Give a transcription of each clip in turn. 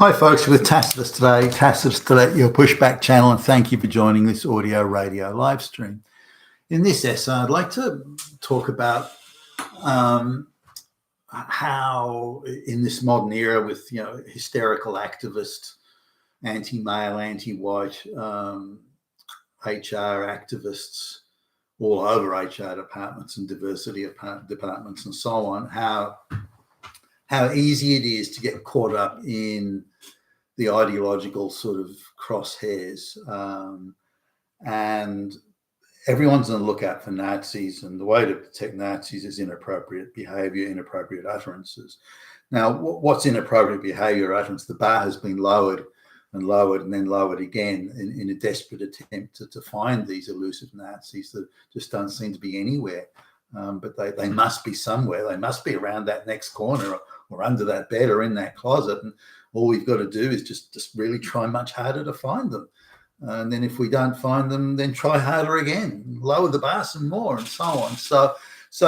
Hi folks, with Tacitus today, Tacitus to let your pushback channel, and thank you for joining this audio radio live stream. In this essay, I'd like to talk about how in this modern era with, hysterical activists, anti-male, anti-white, HR activists all over HR departments and diversity departments and so on, how easy it is to get caught up in the ideological sort of crosshairs, and everyone's on the lookout for Nazis, and the way to detect Nazis is inappropriate behavior, inappropriate utterances. Now, what's inappropriate behavior utterance? The bar has been lowered and lowered and then lowered again in a desperate attempt to find these elusive Nazis that just don't seem to be anywhere. But they must be somewhere. They must be around that next corner or under that bed or in that closet. And all we've got to do is just really try much harder to find them. And then if we don't find them, then try harder again, lower the bar some more, and so on. So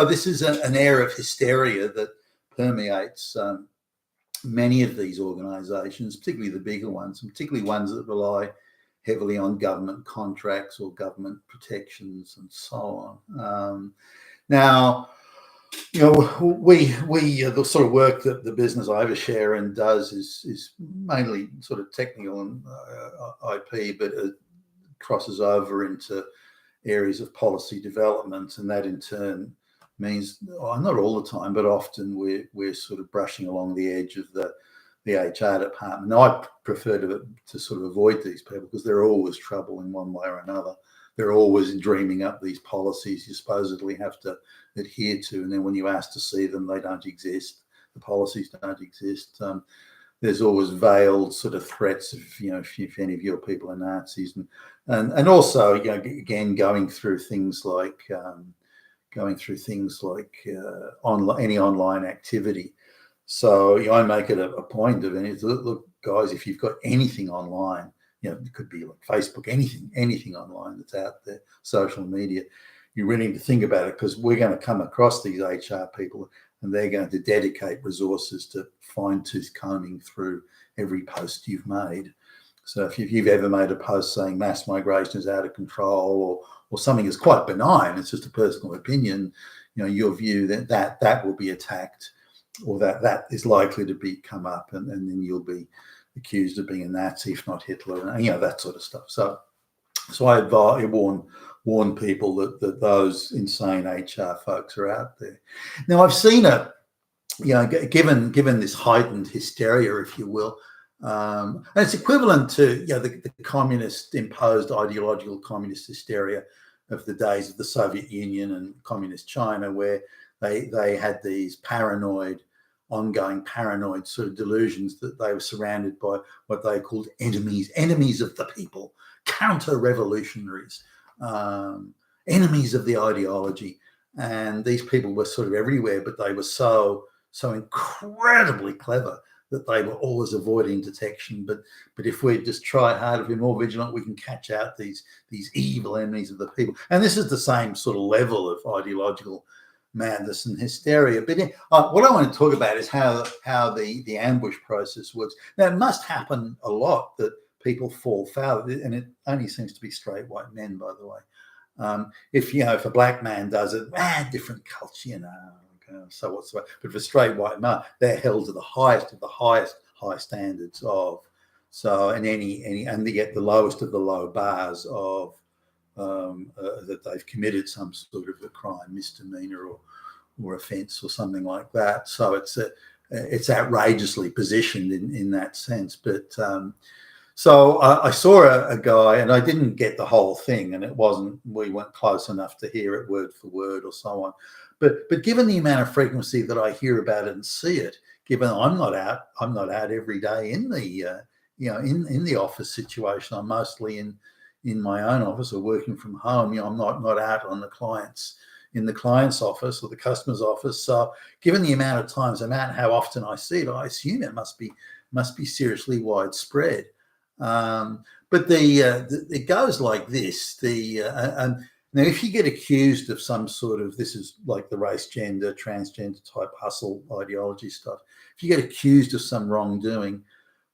this is an air of hysteria that permeates many of these organisations, particularly the bigger ones, and particularly ones that rely heavily on government contracts or government protections and so on. Now, we the sort of work that the business I overshare and does is mainly sort of technical and IP, but it crosses over into areas of policy development, and that in turn means, not all the time, but often we're sort of brushing along the edge of the HR department. Now, I prefer to sort of avoid these people because they're always trouble in one way or another. They're always dreaming up these policies you supposedly have to adhere to, and then when you ask to see them, they don't exist. The policies don't exist. There's always veiled sort of threats of, if any of your people are Nazis, and also, again, going through things like any online activity. So I make it a point of it. Look, guys, if you've got anything online, it could be like Facebook, anything online that's out there, social media, you really need to think about it, because we're going to come across these HR people and they're going to dedicate resources to fine-tooth combing through every post you've made. So if you've ever made a post saying mass migration is out of control, or something is quite benign, it's just a personal opinion, your view that will be attacked, or that is likely to come up, and then you'll be accused of being a Nazi, if not Hitler, and that sort of stuff. So I warn people that those insane HR folks are out there. Now, I've seen given this heightened hysteria, if you will, and it's equivalent to the communist imposed ideological communist hysteria of the days of the Soviet Union and communist China, where they had these ongoing paranoid sort of delusions that they were surrounded by what they called enemies of the people, counter-revolutionaries, enemies of the ideology. And these people were sort of everywhere, but they were so incredibly clever that they were always avoiding detection. But if we just try hard, if we're more vigilant, we can catch out these evil enemies of the people. And this is the same sort of level of ideological madness and hysteria. But what I want to talk about is how the ambush process works. Now, it must happen a lot that people fall foul, and it only seems to be straight white men, by the way. If a black man does it, different culture, so what's the, but for straight white men, they're held to the highest of the high standards of, and they get the lowest of the low bars of that they've committed some sort of a crime, misdemeanor or offence or something like that. So it's outrageously positioned in that sense. But so I saw a guy, and I didn't get the whole thing, and we weren't close enough to hear it word for word or so on. But given the amount of frequency that I hear about it and see it, given I'm not out every day in the in the office situation. I'm mostly in my own office or working from home. I'm not out on the client's office or the customer's office. So given the amount of times I'm out, how often I see it, I assume it must be seriously widespread. But it goes like this. Now, if you get accused of some sort of, this is like the race, gender, transgender type hustle ideology stuff. If you get accused of some wrongdoing,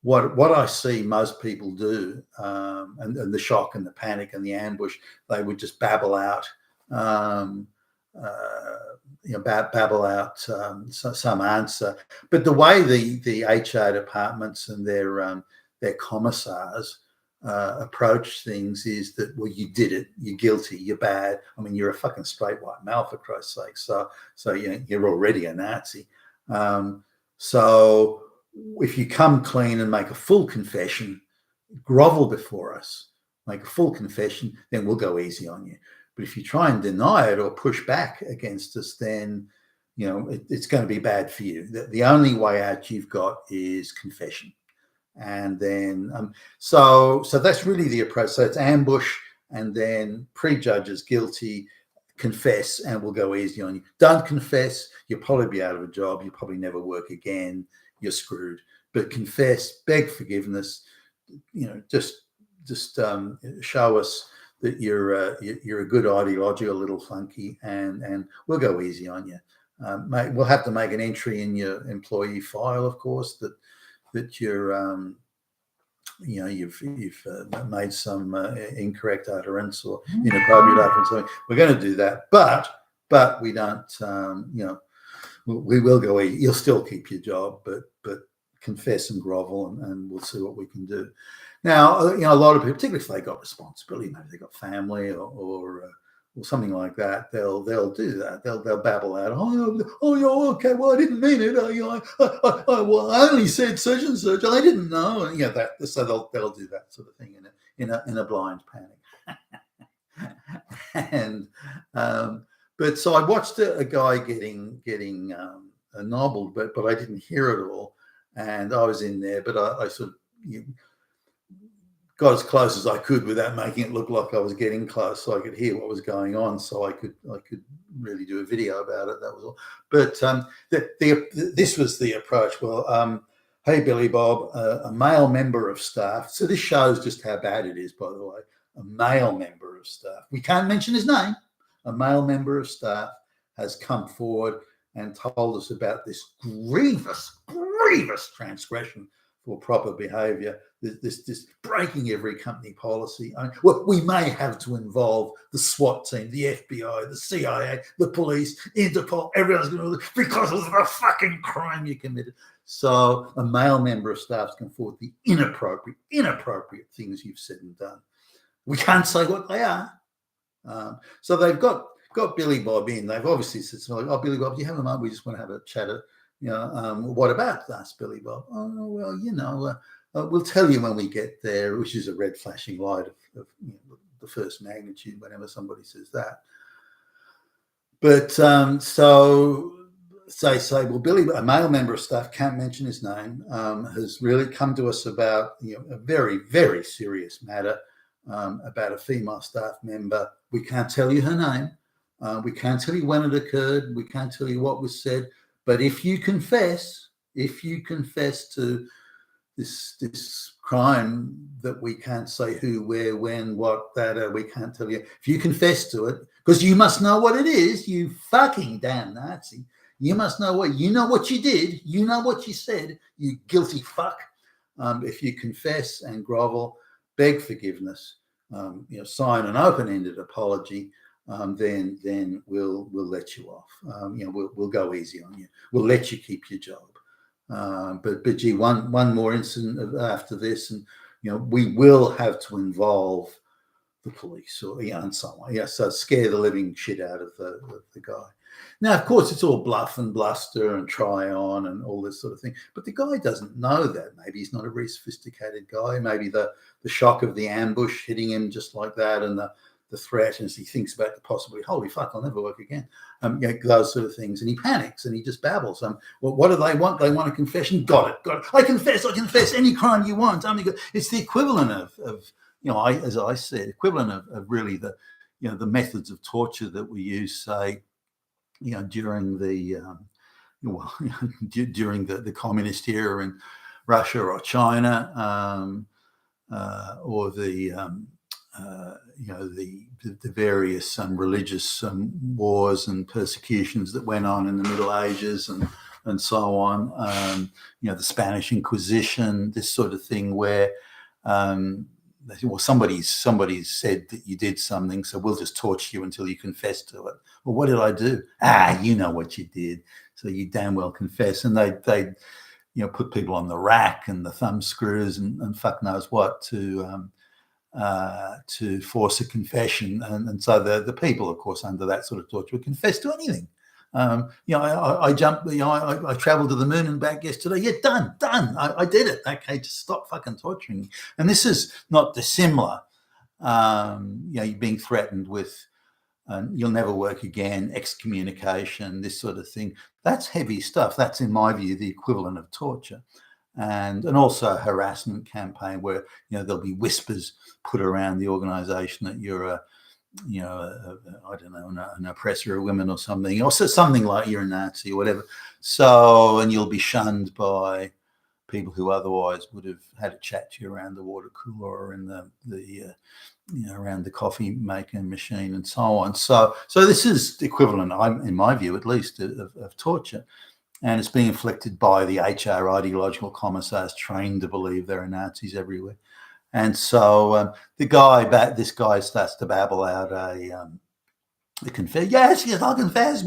what I see most people do, and the shock and the panic and the ambush, they would just babble out, babble out some answer. But the way the HR departments and their commissars approach things is that, well, you did it, you're guilty, you're bad. I mean, you're a fucking straight white male, for Christ's sake. So you're already a Nazi. So if you come clean and make a full confession, grovel before us, make a full confession, then we'll go easy on you. But if you try and deny it or push back against us, then it's going to be bad for you. The only way out you've got is confession. And then so that's really the approach. So it's ambush, and then prejudge guilty, confess, and we'll go easy on you. Don't confess, you'll probably be out of a job, you'll probably never work again, you're screwed. But confess, beg forgiveness, just show us that you're a good ideology, a little funky, and we'll go easy on you. We'll have to make an entry in your employee file, of course, that you're you've made some incorrect utterance or inappropriate utterance. We're going to do that, but we don't. We will go easy. You'll still keep your job, but confess and grovel, and we'll see what we can do. Now, a lot of people, particularly if they got responsibility, maybe they got family or something like that, they'll do that. They'll babble out, okay, well, I didn't mean it. Well, I only said such and such. I didn't know, and that. So they'll do that sort of thing in a blind panic. And but so I watched a guy getting nobbled, but I didn't hear it all, and I was in there, but I sort of got as close as I could without making it look like I was getting close, so I could hear what was going on, so I could really do a video about it. That was all. But this was the approach. Well, hey, Billy Bob, a male member of staff. So this shows just how bad it is, by the way. A male member of staff. We can't mention his name. A male member of staff has come forward and told us about this grievous transgression for proper behaviour. This breaking every company policy. We may have to involve the SWAT team, the FBI, the CIA, the police, Interpol. Everyone's going to, because of the fucking crime you committed. So a male member of staff can forward the inappropriate things you've said and done. We can't say what they are. So they've got Billy Bob in. They've obviously said something like, "Oh, Billy Bob, do you have a moment? We just want to have a chat. What about us, Billy Bob?" "Oh, well, we'll tell you when we get there," which is a red flashing light of the first magnitude whenever somebody says that. But so they say, well, Billy, a male member of staff, can't mention his name, has really come to us about a very, very serious matter about a female staff member. We can't tell you her name. We can't tell you when it occurred. We can't tell you what was said. But if you confess to this crime that we can't say who, where, when, what, that, we can't tell you. If you confess to it, because you must know what it is, you fucking damn Nazi. You must know what you did. You know what you said, you guilty fuck. If you confess and grovel, beg forgiveness, sign an open-ended apology, then we'll let you off. We'll go easy on you. We'll let you keep your job. But gee, one more incident after this, and we will have to involve the police or and so on. So scare the living shit out of the guy. Now, of course, it's all bluff and bluster and try on and all this sort of thing. But the guy doesn't know that. Maybe he's not a very sophisticated guy. Maybe the shock of the ambush hitting him just like that, and the threat, as he thinks about the possibility, holy fuck, I'll never work again. Those sort of things. And he panics and he just babbles. Well, what do they want? They want a confession. Got it. I confess any crime you want. It's the equivalent of as I said, equivalent of really the methods of torture that we use, say, during the during the communist era in Russia or China, or the various religious wars and persecutions that went on in the Middle Ages and and so on. The Spanish Inquisition, this sort of thing, where well, somebody said that you did something, so we'll just torture you until you confess to it. Well, what did I do? You know what you did, so you damn well confess. And they put people on the rack and the thumb screws and fuck knows what to force a confession. And so the people, of course, under that sort of torture would confess to anything. I jumped, I traveled to the moon and back yesterday. Yeah, done. I did it. Okay, just stop fucking torturing me. And this is not dissimilar. You're being threatened with, you'll never work again, excommunication, this sort of thing. That's heavy stuff. That's, in my view, the equivalent of torture. And also a harassment campaign where, there'll be whispers put around the organization that you're an oppressor of women or something, or something like you're a Nazi or whatever. So, and you'll be shunned by people who otherwise would have had a chat to you around the water cooler or in the around the coffee making machine and so on. So this is the equivalent, in my view, at least, of torture. And it's being inflicted by the HR ideological commissars trained to believe there are Nazis everywhere. And so this guy starts to babble out a confess. Yes, I'll confess.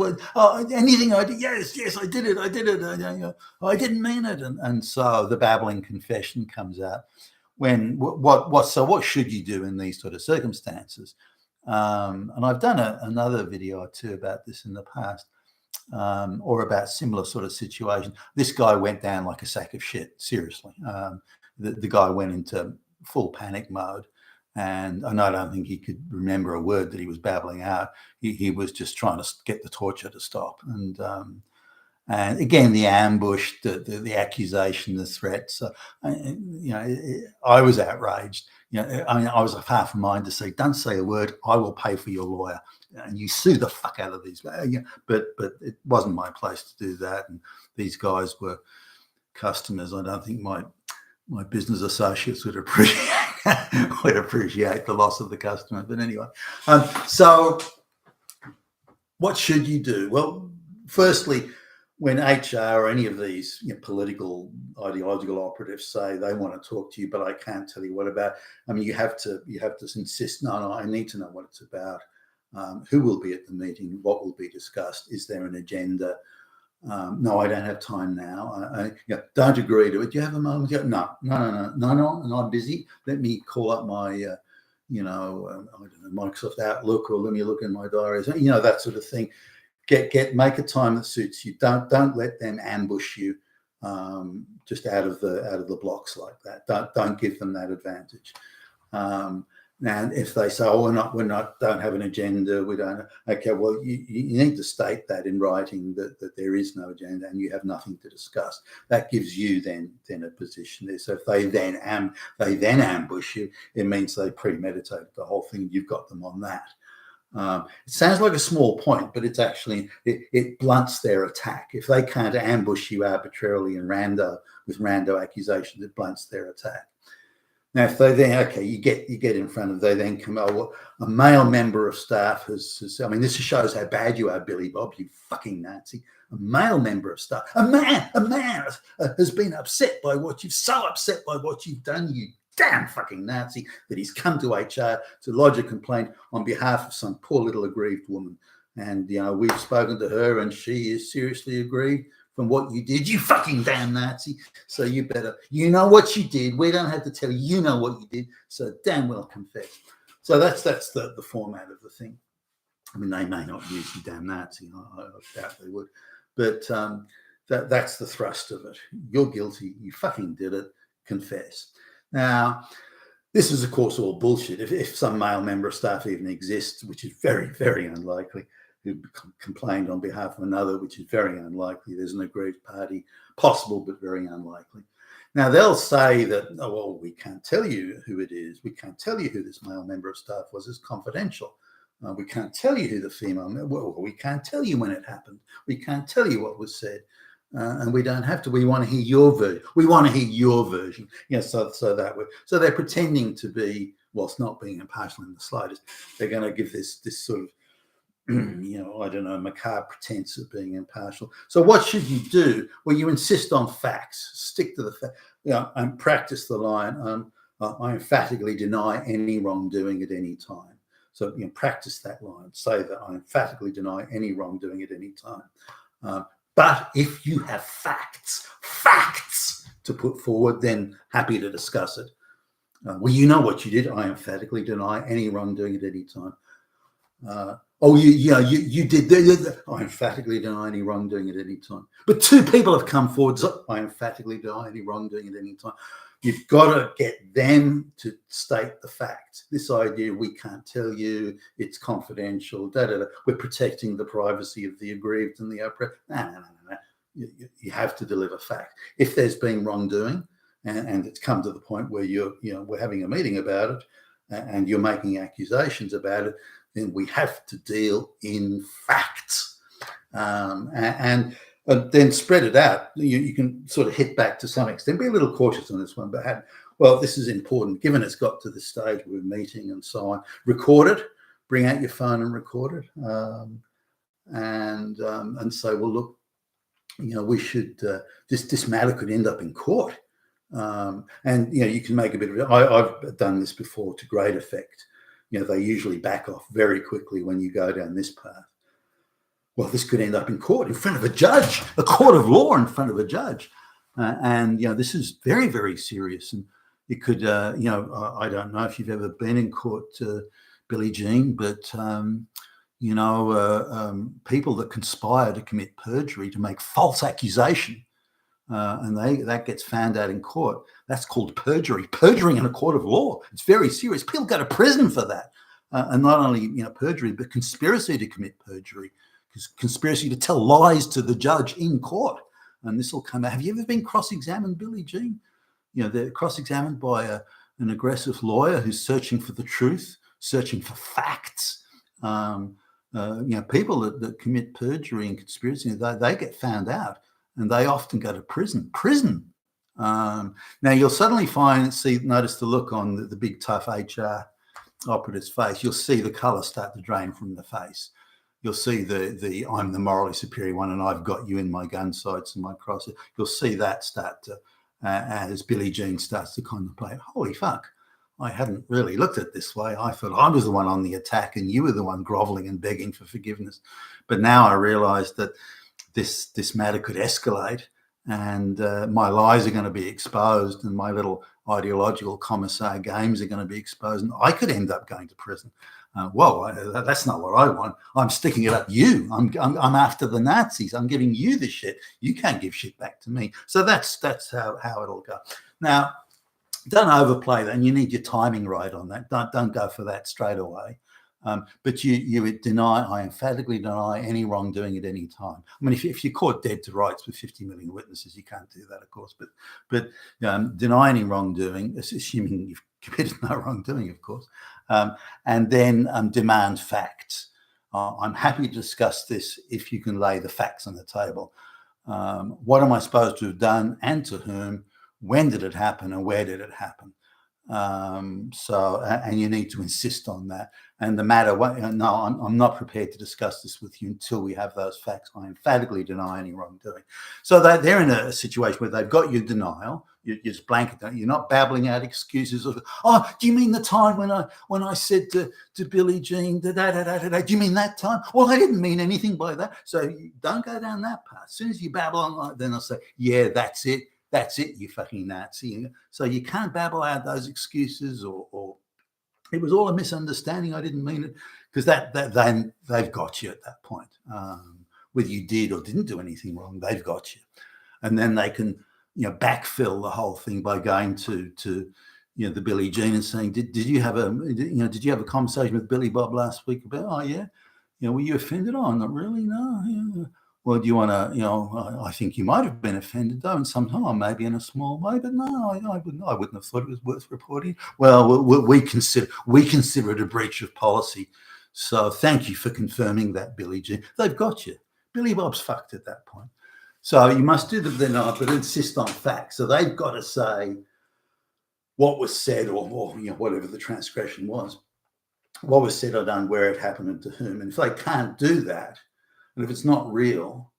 Anything I did. Yes, I did it. I didn't mean it. And so the babbling confession comes out. What should you do in these sort of circumstances? And I've done another video or two about this in the past. Or about similar sort of situation. This guy went down like a sack of shit, seriously. The guy went into full panic mode, and I don't think he could remember a word that he was babbling out. He was just trying to get the torture to stop. And again, the ambush, the accusation, the threats. I was outraged. I was half a mind to say, "Don't say a word. I will pay for your lawyer." And you sue the fuck out of these guys. But it wasn't my place to do that. And these guys were customers. I don't think my business associates would appreciate the loss of the customer. But anyway, so what should you do? Well, firstly, when HR or any of these political ideological operatives say they want to talk to you, but I can't tell you what about, you have to insist, no, I need to know what it's about. Who will be at the meeting? What will be discussed? Is there an agenda? No, I don't have time now. Don't agree to it. Do you have a moment? No, I'm busy. Let me call up my, I don't know, Microsoft Outlook, or let me look in my diaries. That sort of thing. Make a time that suits you. Don't let them ambush you just out of the blocks like that. Don't give them that advantage. And if they say, "Oh, we're not, don't have an agenda, we don't," okay, well, you need to state that in writing that there is no agenda and you have nothing to discuss. That gives you then a position there. So if they then ambush you, it means they premeditated the whole thing. You've got them on that. It sounds like a small point, but it's actually it blunts their attack. If they can't ambush you arbitrarily and with rando accusations, it blunts their attack. Now, if they then, you get in front of, they then come, well, a male member of staff has, this shows how bad you are, Billy Bob, you fucking Nazi. A male member of staff, a man has been upset by what you've done, you damn fucking Nazi, that he's come to HR to lodge a complaint on behalf of some poor little aggrieved woman. And, we've spoken to her and she is seriously aggrieved from what you did, you fucking damn Nazi. So you better, what you did. We don't have to tell you, what you did. So damn well confess. So that's the format of the thing. They may not use you damn Nazi. I doubt they would. But that's the thrust of it. You're guilty. You fucking did it. Confess. Now, this is, of course, all bullshit. If some male member of staff even exists, which is very, very unlikely, who complained on behalf of another, which is very unlikely. There's an aggrieved party, possible, but very unlikely. Now, they'll say that, we can't tell you who it is. We can't tell you who this male member of staff was. It's confidential. We can't tell you who the female, we can't tell you when it happened. We can't tell you what was said. And we don't have to. We want to hear your version. So that way. So they're pretending to be, whilst not being impartial in the slightest, they're going to give this sort of I don't know, macabre pretense of being impartial. So what should you do? Well, you insist on facts, stick to the fact, and practice the line. I emphatically deny any wrongdoing at any time. So practice that line. Say that I emphatically deny any wrongdoing at any time. But if you have facts to put forward, then happy to discuss it. Well, you know what you did. I emphatically deny any wrongdoing at any time. You did. I emphatically deny any wrongdoing at any time. But two people have come forward. So I emphatically deny any wrongdoing at any time. You've got to get them to state the facts. This idea, we can't tell you, it's confidential, we're protecting the privacy of the aggrieved and the oppressed. No. You have to deliver facts. If there's been wrongdoing and it's come to the point where we're having a meeting about it and you're making accusations about it, then we have to deal in facts. And then spread it out. You can sort of hit back to some extent. Be a little cautious on this one, but this is important. Given it's got to the stage we're meeting and so on, record it. Bring out your phone and record it. And say, well, look, we should. This matter could end up in court. And you can make a bit of it. I've done this before to great effect. They usually back off very quickly when you go down this path. Well, this could end up in court, in front of a judge, a court of law in front of a judge. This is very, very serious. And it could, I don't know if you've ever been in court, Billie Jean, but, people that conspire to commit perjury, to make false accusation, and that gets found out in court, that's called perjury. Perjuring in a court of law. It's very serious. People go to prison for that. And not only, perjury, but conspiracy to commit perjury. Conspiracy to tell lies to the judge in court, and this will come out. Have you ever been cross-examined, Billie Jean? They're cross-examined by an aggressive lawyer who's searching for the truth, searching for facts. People that commit perjury and conspiracy, they get found out, and they often go to prison. Now you'll suddenly notice the look on the big tough HR operative's face. You'll see the colour start to drain from the face. You'll see the I'm the morally superior one and I've got you in my gun sights and my cross. You'll see that start to, as Billie Jean starts to contemplate, holy fuck, I hadn't really looked at it this way. I thought I was the one on the attack and you were the one groveling and begging for forgiveness. But now I realise that this matter could escalate and my lies are going to be exposed and my little ideological commissar games are going to be exposed and I could end up going to prison. That's not what I want. I'm sticking it up you. I'm after the Nazis. I'm giving you the shit. You can't give shit back to me. So that's how it'll go. Now, don't overplay that, and you need your timing right on that. Don't go for that straight away. But you I emphatically deny any wrongdoing at any time. I mean, if you're caught dead to rights with 50 million witnesses, you can't do that, of course. But deny any wrongdoing, assuming you've committed no wrongdoing, of course. And then demand facts. I'm happy to discuss this if you can lay the facts on the table. What am I supposed to have done and to whom? When did it happen and where did it happen? And you need to insist on that. And the matter, no, I'm not prepared to discuss this with you until we have those facts. I emphatically deny any wrongdoing. So they're in a situation where they've got your denial. You just blanket it. You're not babbling out excuses of, oh, do you mean the time when I said to Billie Jean, do you mean that time? Well, I didn't mean anything by that. So you don't go down that path. As soon as you babble on, then I'll say, yeah, that's it. That's it, you fucking Nazi. So you can't babble out those excuses or it was all a misunderstanding. I didn't mean it, because then they've got you at that point. Whether you did or didn't do anything wrong, they've got you, and then they can backfill the whole thing by going to the Billie Jean and saying, did you have a conversation with Billy Bob last week about? Oh yeah, were you offended? Oh, not really, no. Yeah. Well, do you want to, I think you might have been offended though, and somehow maybe in a small way, but no, I wouldn't have thought it was worth reporting. Well, we consider it a breach of policy. So thank you for confirming that, Billie Jean. They've got you. Billy Bob's fucked at that point. So you must do the denial, but insist on facts. So they've got to say what was said or whatever the transgression was. what was said or done, where it happened, and to whom. And if they can't do that, and if it's not real,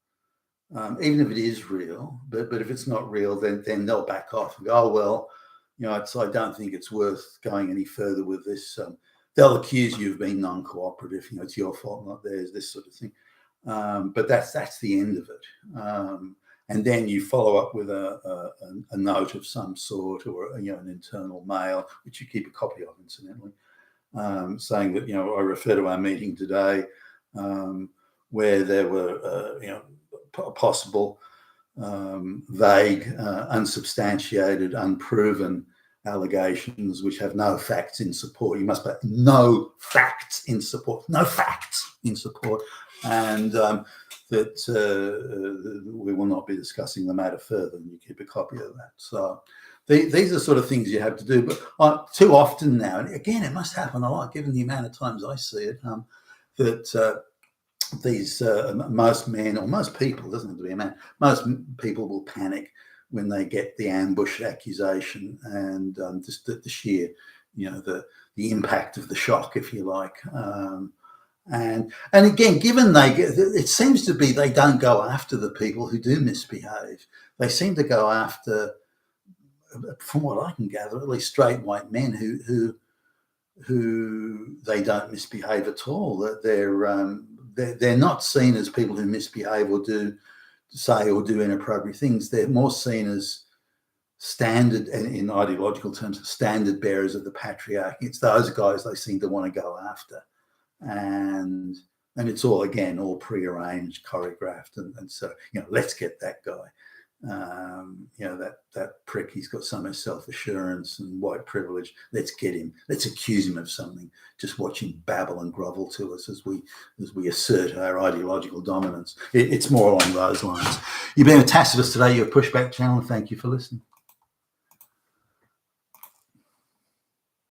even if it is real, but if it's not real, then they'll back off and go, oh, well, I don't think it's worth going any further with this. They'll accuse you of being non-cooperative. It's your fault, not theirs, this sort of thing. But that's the end of it. And then you follow up with a note of some sort, or an internal mail, which you keep a copy of, incidentally, saying that I refer to our meeting today, where there were possible vague, unsubstantiated, unproven allegations which have no facts in support. You must put no facts in support, and that we will not be discussing the matter further, and you keep a copy of that. So these are sort of things you have to do, but too often now, and again, it must happen a lot given the amount of times I see it, that these most men, or most people, doesn't have to be a man, most people will panic when they get the ambush accusation, and just the sheer, the impact of the shock, if you like. And again, given it seems to be they don't go after the people who do misbehave. They seem to go after, from what I can gather, at least straight white men who they don't misbehave at all. That they're not seen as people who misbehave or do inappropriate things. They're more seen as standard, and in ideological terms, standard bearers of the patriarchy. It's those guys they seem to want to go after, and it's all prearranged, choreographed, and so let's get that guy. That prick, he's got so much self-assurance and white privilege. Let's get him. Let's accuse him of something. Just watch him babble and grovel to us as we assert our ideological dominance. It's more along those lines. You've been with Tacitus today, your Pushback channel. Thank you for listening.